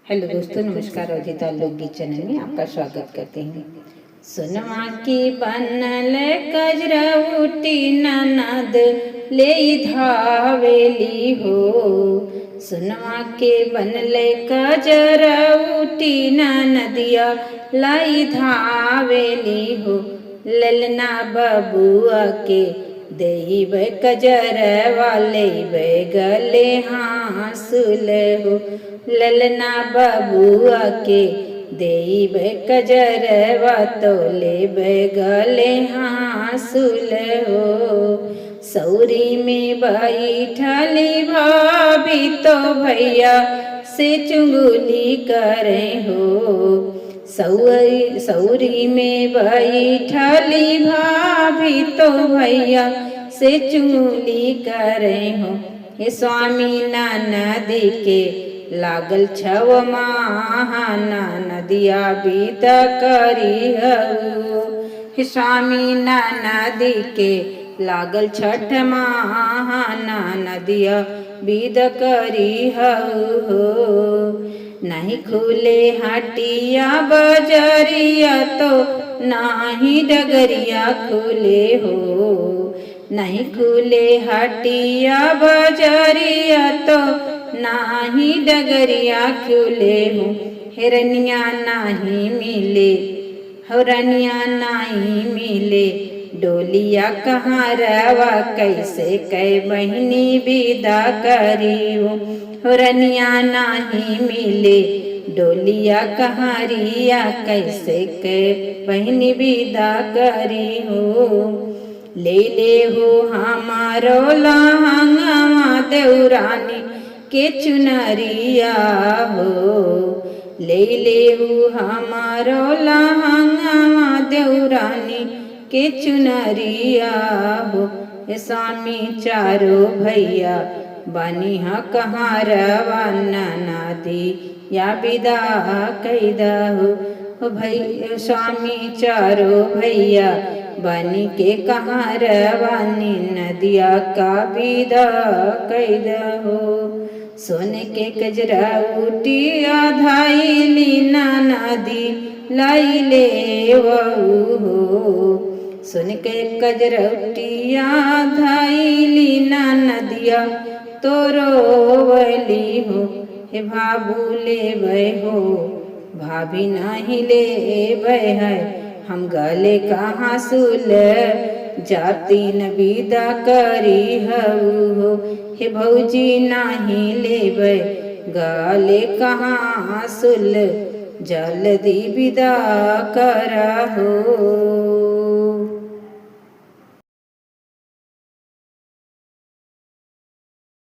Hello दोस्तों, नमस्कार। अजिता लोकगीत चैनल में आपका स्वागत करते हैं। सुनवा की बनल कजरा उठी ननद ले धावेली हो। सुनवा के बनल कजरा उठी ननदिया लाई धावेली हो। ललना बबुआ के देव कजर वाले गले हाँसुल हो। ललना बबुआ के देव कजरवा तोले गले हाँसुल हो। सौरी में बैठली भाभी तो भैया से चुंगली करे हो। सौरी में बैठली भाभी तो भैया से चुंगली करे हो। हे स्वामी नदी के लागल छव महाना नदिया बीत करी हो। हे स्वामी नदी के लागल छठ महाना नदिया बीत करी हो। नहीं खुले हटिया बजरिया तो नाही डगरिया खुले हो। नहीं खुले हटिया बजरिया तो नाही डगरिया खुले हो। हिरनिया नहीं मिले, हिरनिया नहीं मिले, डोलिया कहाँ रवा कैसे कै बहनी विदा करी हो। हिरनिया नहीं मिले, डोलिया कहाँ रिया कैसे कै बहनी विदा करी हो। ले हो हमारो लहंगवा देवरानी के चुनरिया हो। ले हो हमारो लहंगवा देवरानी के चुनरिया हो। स्वामी चारो भैया बनिहा कहाँ रवाना नदी या विदा कैदा हो। भैया स्वामी चारो भैया बनी के कहाँ रवानी नदिया का विदा कैदा हो। सोने के कजरा उठी आधाइली नदी लाई ले हो। सोने के कजरा उठी आधाइली नदिया तोरोवली हो। हे भाबू ले बे हो, भाभी नहीं ले बे है, हम गले कहाँ सुल जाती न विदा करी हो। हे भौजी नहीं लेबै गले कहाँ सुल जल्दी विदा करा हो।